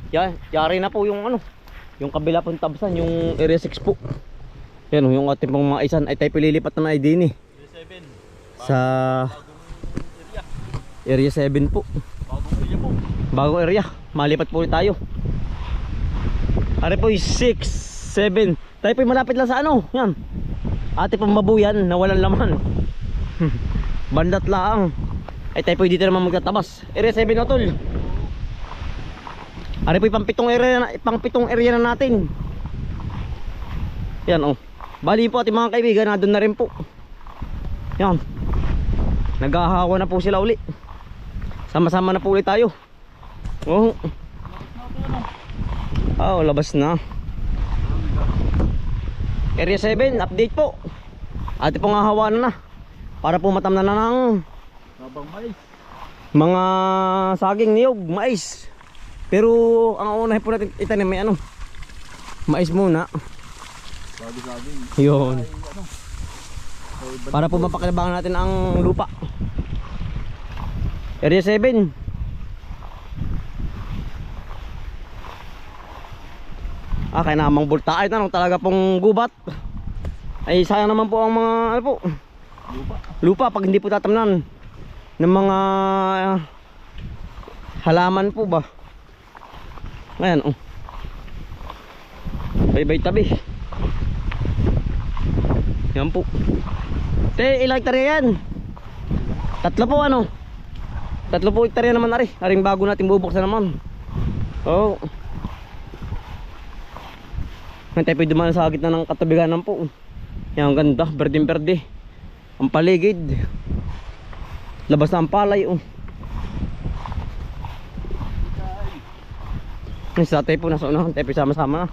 Yari na po yung ano, yung kabila pong tabsan, yung area 6 po. Yan o, yung ating pong mga isan ay tayo pililipat na ay din eh. Sa area 7 po. Bagong area po. Bagong area, malipat po ulit tayo. Ari po yung 6, 7. Tayo po malapit lang sa ano, yan. Ate pong babuyan na walang laman. Bandat lang. Ay tayo po dito naman magtatabas. Area 7 na tol. Ari po yung pang-pitong area na natin. Yan oh. Bali po ating mga kaibigan, na doon na rin po. Yan. Naghahawa na po sila uli. Sama-sama na po ulit tayo. Oh. Oh, labas na. Area 7, update po. Ate pong hahawanan na. Para po matamnan na ng mais. mga saging, niyog, mais. Pero ang unahin po natin itanim may ano, mais muna. Saging. Yun. Para po mapakinabangan natin ang lupa. Area 7. Kaya namang bulta ay tanong talaga pong gubat. Ay sayang naman po ang mga ano po, lupa pag hindi po tatamnan ng mga halaman po ba. Ngayon oh. Bay-bay tabi. Yan po. Ilang hektarya yan? 3 po ano? 3 po hektarya naman ari. Aring bago natin bubuksan naman. Oh. Tayo pwede dumaan sa gitna ng katabiganan po. Yan ang ganda, berdeng-berde. Ang paligid. Labas na ang palay oh. Sa tayo po nasa unahan, tayo po sama-sama na.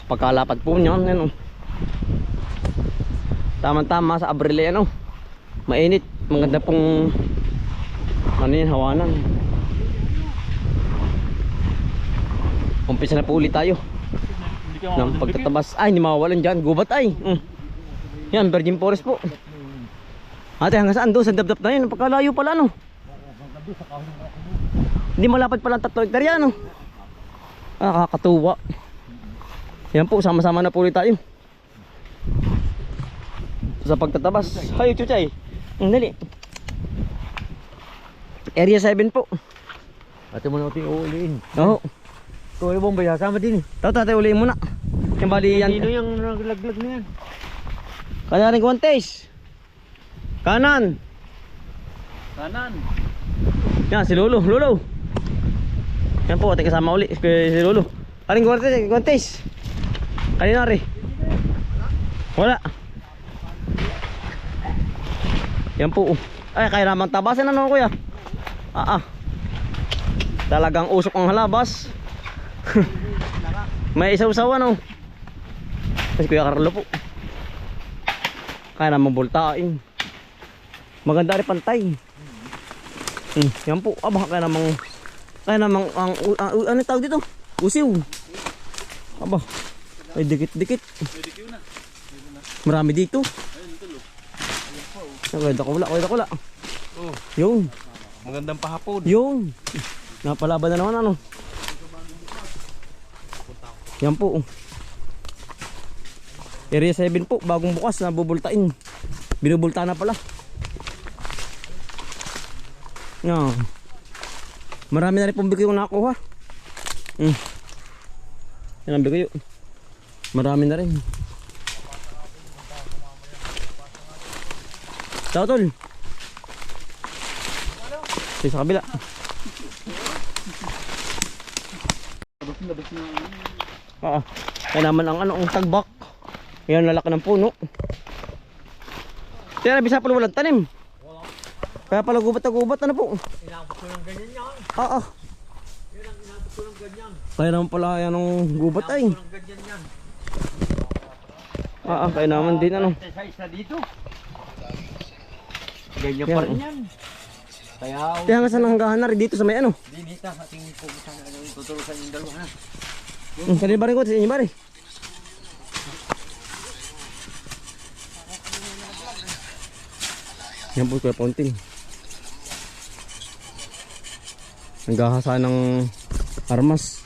Pagkalapad po niyan, yan oh. Tama-tama sa Abril yan oh. Mainit, maganda pong ano yan, hawanan. Umpisa na po ulit tayo ng pagtatabas. Ay, hindi mawawalan dyan, gubat ay. Yan, virgin forest po. Ate, hanggang saan doon? Sa dabdap na yun, pagkalayo pala no. Hindi malapad pala 3 hektarya no. Kakatuwa. Yan po, sama-sama na po ulit tayo sa pagtatabas. Hayo chuchay, dali. Area 7 po. Ate mo na ito uuliin. Oo. Kung ano bang baya, sama din eh. Tayo uliin muna. Yung bali yan. Sino yung naglaglag na yan? Kaya rin kuwantes. Kanan. Kanan. Yan si Lolo. Lolo. Yan po, ating kasama uli si Lolo. Karing kuwantes. Kanina rin. Wala. Yan po. Ay, kaya naman tabasan ano kuya. Talagang usok ang halabas. May isaw-saw ano. Kasi Kuya Carlo po. Kaya naman bultain. Maganda rin pantay. Yan po. Kaya namang ano tawag dito? Usiw. Ay dikit-dikit. Marami dito. Kaya dakula. Oh. Yun. Magandang pahapon. Yun. Napalaban na naman ano. Yan po. Area 7 po, bagong bukas na bubultain. Binubulta na pala. Yan. Marami na rin pong bigyo nakuha. Yan ang bigyo. Marami na rin. Ciao tol. Sa kabila. Kaya naman ang ano, ang tagbak. Yan lalaki ng puno. Kaya nabisa pala walang tanim. Kaya pala gubat na gubat ano po. Inabot ko ng ganyan yan. Yun ang inabot ko ng ganyan. Kaya naman pala yan ang gubat ay. Inabot ko ng ganyan yan. Kaya naman din ano. Sa isa dito. Ganyan pa rin yan. Kaya nga saan hanggahan na rin dito sa may ano. dinita ating pupunta na tuturusan yung dalawa na. Kanina ba rin ko sa inyo ba rin? Yan po Kuya Ponting. Naghahasa ng armas.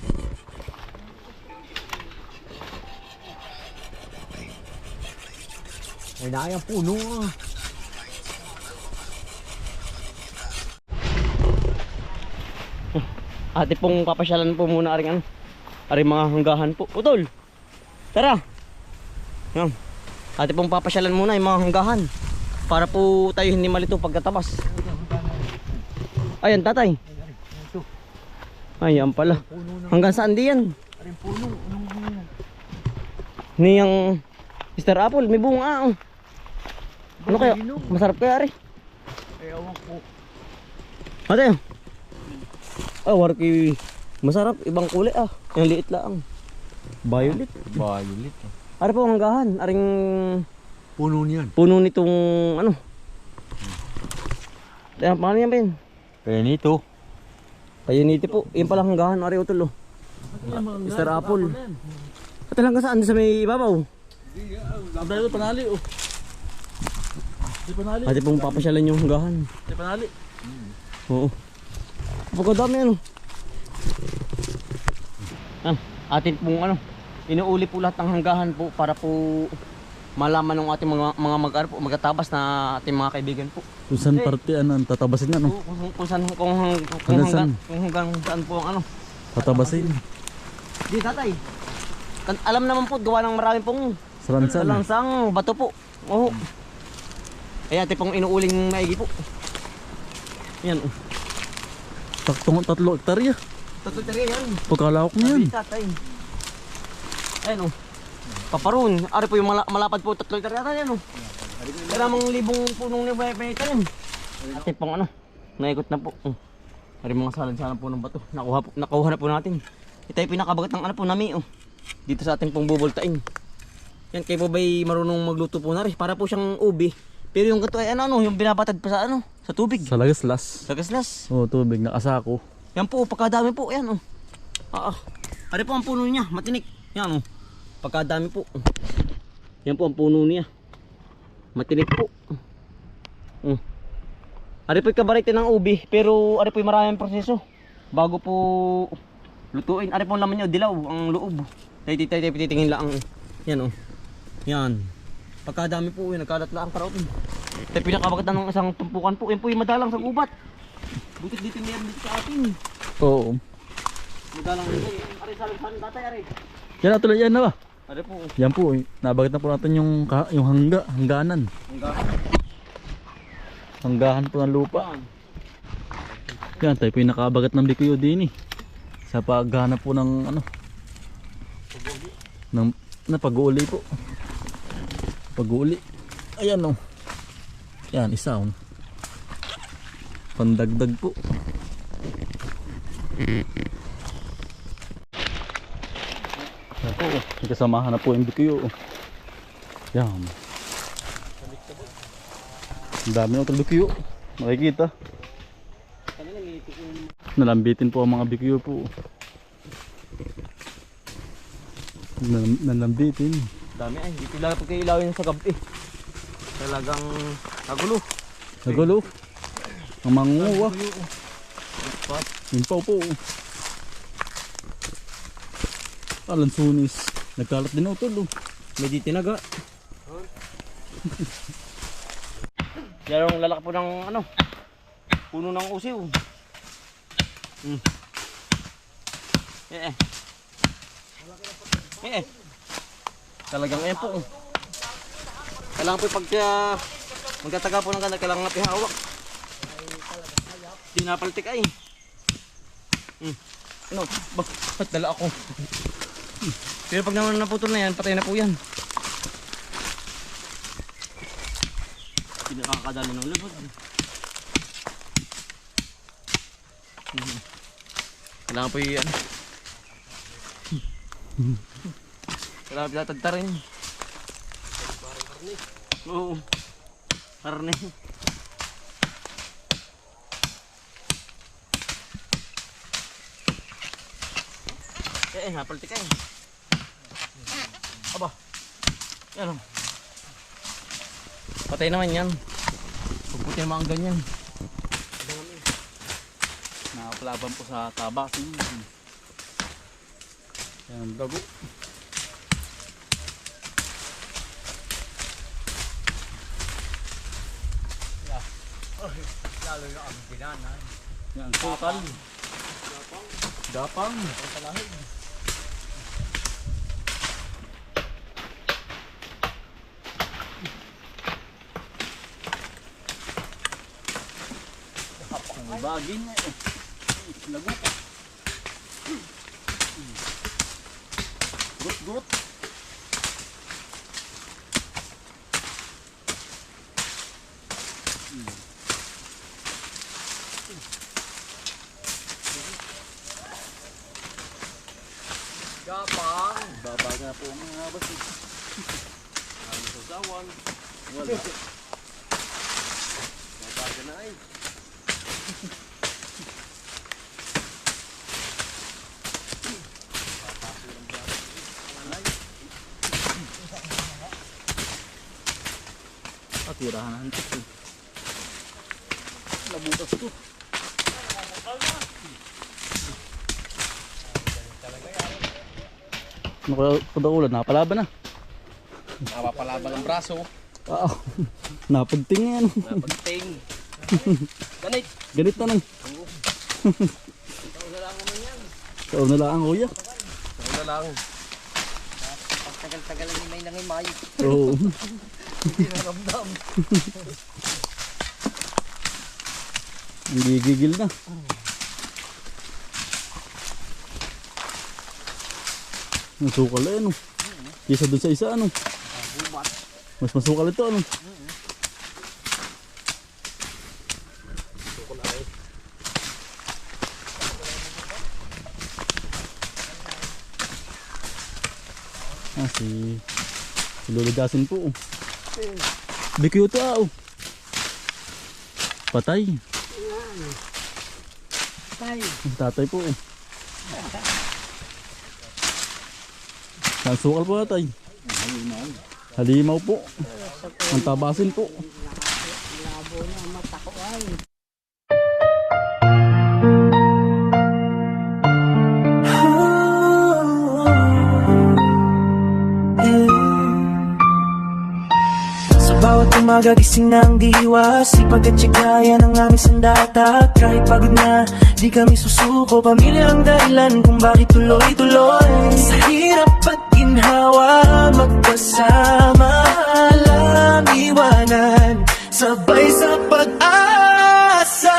Ay naayang puno ah. Ate pong papasyalan po muna aring ano. Aring mga hanggahan po. Utol. Tara. Yan. Ate pong papasyalan muna yung mga hanggahan. Para po tayo hindi malito pagkatabas. Ayan tatay. Ayan pala. Hanggang saan di yan? Aring puno. Niyang Mr. Apple, may bunga. Ano kaya? Masarap kaya rin. Ay awang po. Ate. Warki. Masarap. Ibang kulay ah. Yung liit lang. Violet. Violet. Ari po hanggahan. Aring Puno niyan. puno nitong ano. Ayan, paano yan Ben? Kaya nito. Kayo niti po. Yan pala hanggahan. Ari utol oh. Mr. Apple. At hanggang saan sa may ibabaw? Dahil panali oh. Di panali. Ate pong papasyalan yung hanggahan. Di panali. Oo. Pagkadami ano. Atin pong ano. Inuuli po lahat ng hanggahan po para po malaman ng ating mga magkatabas na ating mga kaibigan po. Kung saan parte ang tatabasin ano? Kung saan hanggang saan po ang ano. Tatabasin. Di tatay. Alam naman po gawa ng marami pong Salansan. langsang bato po. Oo. Ay ate pong inuuling maigi po. Yan. Taktong 3 hektarya. Tatutari yan. Pagkalawak mo yan. Sabi tatay. Ayan o. Paparoon. Ari po yung malapad po 3 hektarya yata yan o. Karamang libong punong na may tanim. Ate pong ano. Naikot na po. Ari mga salan po ng bato. Nakuha na po natin. Ito yung pinakabagat ng ano po nami o. Dito sa ating pong bubultain. Yan kayo po ba'y marunong magluto po na rin. Para po siyang ubi. Pero yung gato ay ano yung binabatad pa sa ano. Sa tubig. Sa lagaslas. Sa gaslas. Oo, tubig nakasako. Yan po, pagkadami po, yan o. Ari po ang puno niya, matinik. Yan o. Pagkadami po. Yan po ang puno niya. Matinik po. Ari po yung kabarite ng ubi, pero ari po yung maraming proseso. Bago po lutuin. Ari po ang laman niya, dilaw, ang loob. Tayo titingin lang. Yan o. Yan. Pagkadami po, yun, nagkalat lang ang karautin. Tayo pinakabagat ng isang tumpukan po. Yan po yung madalang sa gubat. Butit dito meron dito sa atin. Oo. Madalang dito. Ari salang tatay, ari. Yan atuloy yan na ba? Ari po. Yan po. Nabagat na po natin yung hangganan. Hanggahan po ng lupa. Yan, tayo po yung nakabagat ng bikuyo din eh. Sa paghanap po ng ano. Na pag-uuli po. Pag-uuli. Ayan o. Yan, isa o. Pandagdag po. Yan po. Kasamahan na po yung bikuyo. Yan. Ang dami na ito bikuyo. Makikita. Nalambitin po ang mga bikuyo po. Nalambitin. Dami ay. Dito lang po kayo ilawin sa gabi. Talagang nagulo. Nagulo. Ang manguwa. Yung pao po. Alansunis. Nagkalat din ako tol. Medyo tinaga. Yan ang lalaki po ng ano. Puno ng usiw. Talagang ayan po. Kailangan po pag magtataga po ng ganda, kailangan nga pihawak. Di napaltik ay. Ano? Ba't dala ako? Pero pag naman naputol na yan, patay na po yan. Hindi nakakadalo ng lubod. Kailangan po yan. Kailangan po tatagta rin. Oo. Karne. Napaltik ay. Aba. Yan o. Patay naman yan. Pagputi naman ang ganyan. Nakapalaban po sa tabasin. Yan, dago. Lalo yung ang binana. Yan, total. Gapang. Ang bagin niya eh. Lagot. Gurut-gurut. Gapang. Babaga po ang mga basi. Ang sasawan. Wala. Babaga na ay. Tirahan ang antik eh. Nabutas to. Nakadaulan, napalaban na. Napapalaban ang braso. Wow. Napagting yan. Napagting. Ganit. Ganit na nang. Taon na lang naman yan. Taon na lang kuya. Taon na lang. Pagtagal-tagal ang may nangimay. Oo. Hindi naramdam. Hindi gigil na. Masukal eh ano. Kisa dun sa isa ano. Mas masukal ito ano. Ah, si Lulugasin po. Bikyo ito ah. Patay. Ang tatay po. Nasukal po tatay. Halimaw po. Ang tabasin po. Labo na ang mata ko ay. Sa bawat umaga gising ng diwa, sipag at tsikaya ng aming sandata. Kahit pagod na, di kami susuko. Pamilya ang dahilan kung bakit tuloy-tuloy. Sa hirap at ginhawa, magkasama, alam iwanan, sabay sa pag-asa.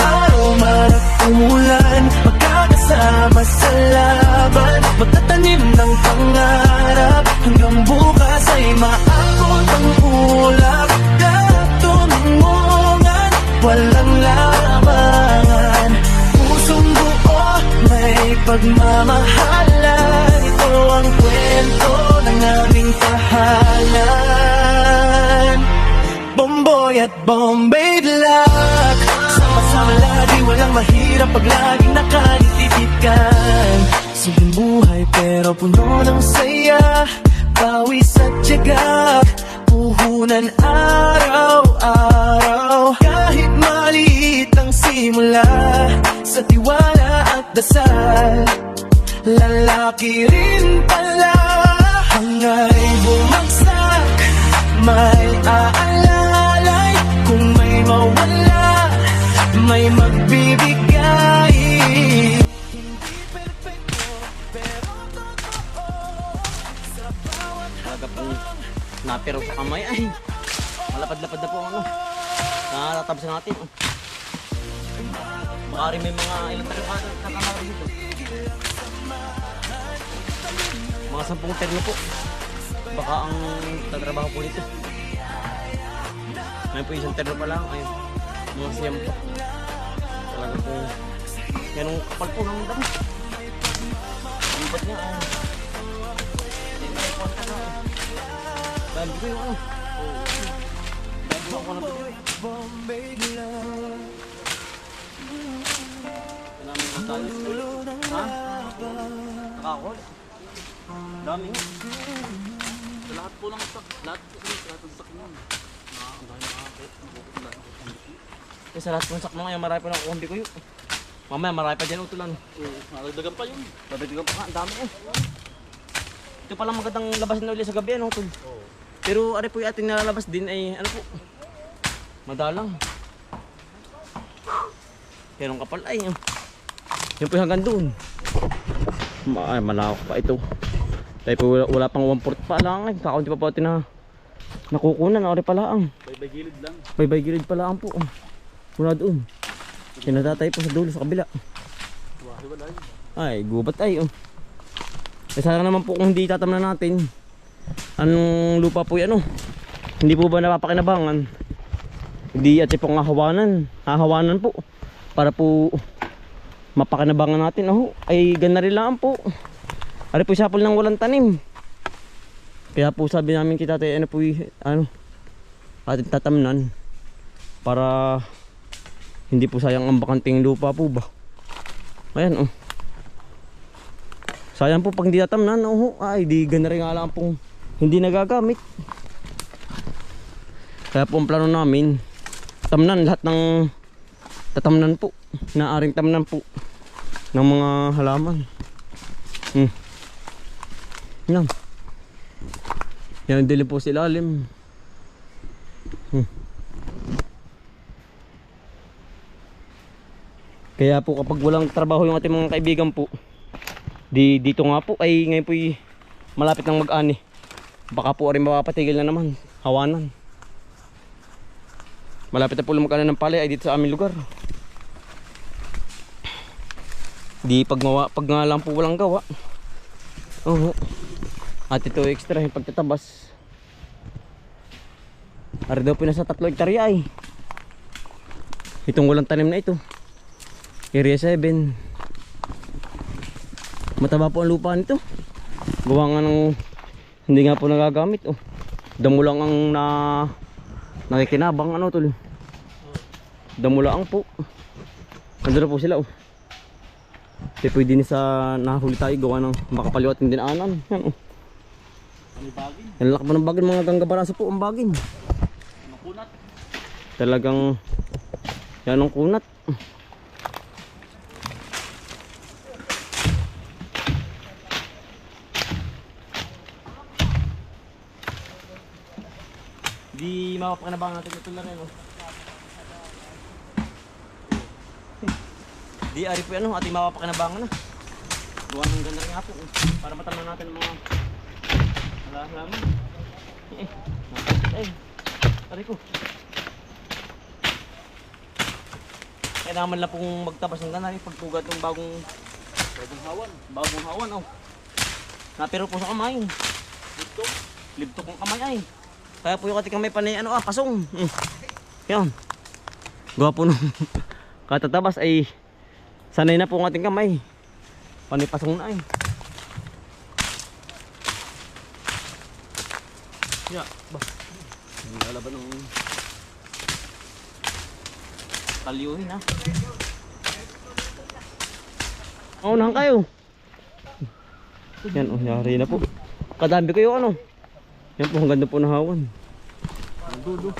Araw man at umulan, magkakasama sa laban, magtatanim ng pangarap, hanggang bukas ay maabot ang ulap. Lahat tumungan, walang labangan, pusong buo, may pagmamahalan. Ito ang kwento ng aming tahanan. Bomboy at Bombay Black, sama-sama lagi, walang mahirap pag laging nakalitipikan. Simpleng buhay pero puno ng saya, pawis at tiyaga, puhunan araw-araw. Kahit maliit ang simula, sa tiwala at dasal, lalaki rin pala. Hangay bumagsak, may aalalay. Kung may mawala, may magbibigay. Hindi perfecto, pero totoo. Sa bawat Talaga pong napiro sa kamay. Ay, malapad-lapad na po ang ano. Natatabas na natin. Oh. Baka rin may mga ilang tayo kakamara dito. Mga 10 terno po. Baka ang tatrabaho po dito. Ngayon po isang terno pa lang. Ayun. Mga siyam po. Talaga po. Yan ang kapal po ng dami. Ang ibat niya. Oh. Dami ko yung ano. Dami ako na po. Bombay Black, Dami ng talis. Ha? Nakakol. Dami nga. Lahat po ng stock. Lahat ng stock mo. Kasi sa lahat ng sak mo ngayon, marami pa ng kundi ko yun. Mamaya marami pa dyan utulan. Nalagdagan pa yun. Babagdagan pa nga, ang dami eh. Ito palang magandang labas na ulit sa gabi, ano, tol? Pero ari po yung ating nalalabas din ay, ano po, madalang. Pero ang kapal ay, yun po yung hanggang doon. Ay, malawak pa ito. Tayo po wala pang 1/4 pa lang eh. Kakaunti pa po atin na nakukunan, ari pala ang. Bay gilid lang. Bay gilid pala ang po. Wala doon. Kinatatay po sa dulo sa kabila. Ay, gubat ay. Eh, sayang naman po kung hindi tatamnan natin. Anong lupa po yan, hindi po ba napapakinabangan? Hindi at pong hahawanan po. Para po mapakinabangan natin. Ay ganda rin lang po. Ari po sapol ng walang tanim. Kaya po sabi namin kita tayo, atin tatamnan. Para hindi po sayang ang bakanting lupa po ba. Ayan sayang po pag hindi tatamnan, ay di ganda rin nga lang pong hindi nagagamit. Kaya po ang plano namin, tamnan lahat ng tatamnan po, naaring tamnan po ng mga halaman. Yan dili po sa ilalim. Kaya po kapag walang trabaho yung ating mga kaibigan po, dito nga po ay ngayon po malapit ng mag-ani. Baka po rin mapapatigil na naman hawanan. Malapit na po lumagana ng palay ay dito sa aming lugar. Di pag nga lang po walang gawa. At ito extra yung pagtatabas. Ari daw po nasa 3 hektarya ay. Itong walang tanim na ito. Area 7. Mataba po ang lupa nito. Gawa nga ng hindi nga po nagagamit. Damo lang ang nakikinabang tol. Damo lang po. Nandun na po sila Di pwede ni sa nahuli tayo gawa ng makapaliwat ng dinaanan. Yan Yan laki pa ng bagin, mga ganggabaraso po ang bagin. Kunat. Talagang yan ang kunat. Di mapapakinabangan natin ito na rin Di ari po ating mapapakinabangan na. Gawa ng ganda rin nga po para matamnan natin ang mga halaman. Ari ko. Kailangan lang pong magtabas ng ganari pagtugat ng bagong hawan. Napiro po sa kamay. Libtok ang kamay ay. Kaya po yung ating kamay panay pasong. Yan. Gawa po nung katatabas ay sanay na po ang ating kamay. Panay pasong na ay. Ya, ba. Lalaban ng kalyuhin Unahan kayo. Yan yari na po. Kadambi ko yung yan po, ang ganda po ng hawan. Ang dulo.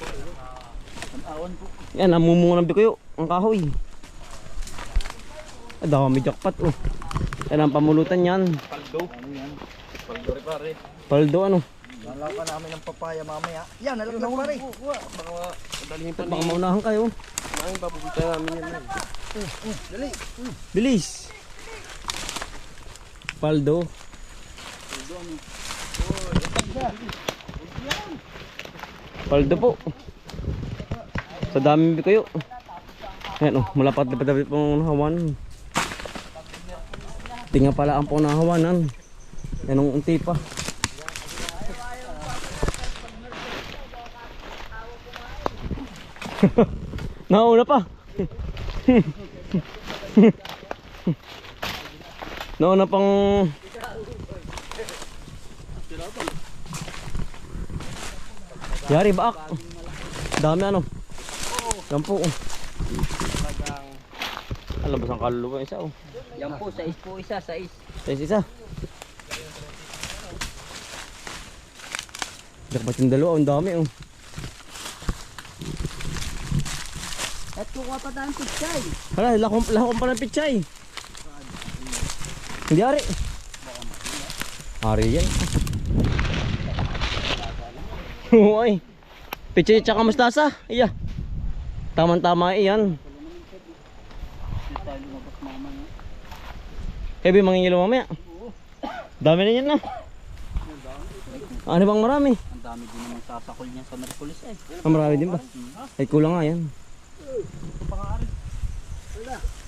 Ang awan po. Yan, namumungan ng bikuyo, ang kahoy. Dami jackpot Yan ang pamulutan yan. Paldo. Ano yan? Paldo pare. Paldo Lalaw pa namin ng papaya mamaya. Yan, nalaglag pare. Baka madalihin pa Baka maunahan kayo. Maraming papupunta namin yan. Dali. Bilis. Paldo. Paldo po. Sa daming bikuyo. Ayan malapat-lapit pong hawanan. Tinga pala ang pong nahawanan. Yan ang unti pa. Nauna pa. Nauna pang yari baak. Dami yan po alabas ang kaluluwa isa Yan po, 6 po isa, 6. isa dapat yung dalawa ang dami At kukuha pa tayong pichay. Hala, lakong pa ng pichay. Hindi ari. Ari yan. Uy. Pichay tsaka mustasa. Iya. Tama-tama iyan. Kaya mangingilo mamaya. Dami na yan na. Ano bang marami? Ang dami din naman sasakol niya sa Merkulis eh. Ah, marami din ba? Ay kulang nga yan.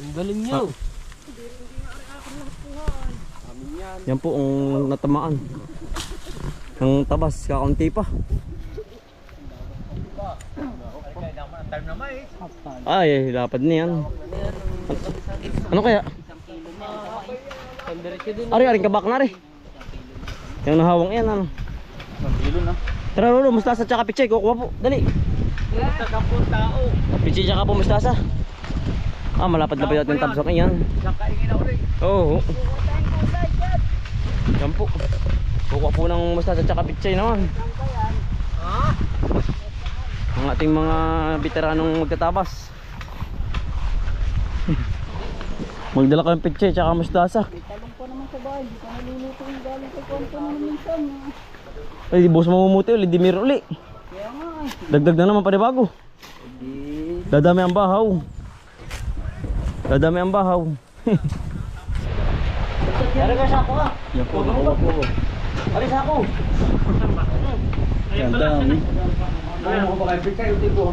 Ang galing niyo. Yan po ang natamaan. Ang tabas, kakaunti pa. Ay, lapad niyan. Ano kaya? Ari, aring kabak na rin. Yung nahawang yan, ano? Tara, Lolo, mustasa tsaka pichay, kukuha po. Dali. Pichay tsaka po mustasa. Ah, malapad na pa yun yung tabsak yan. Oo. Yan po. Kukuha po ng mustasa tsaka pichay naman. Ang ating mga veteranong magtatabas. Magdala kayong pichay tsaka mustasa. Talong pa naman sa bahay, di pa naluluto yung galing sa kwanto naman minsan. Ay, di boss mamumuti ulit, di meron uli. Kaya nga eh. Dagdag na naman panibago. Dadami ang bahaw. Dadami ang bahaw. Dari ka sako ka. Yan po, nakuha po. Ari sako. Yan dami. Ano ko ba kay pichay ulit ko?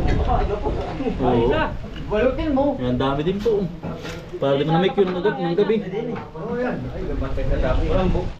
Oo. Balutin mo. Yan dami din po. Para di mo na make yun ng gabi.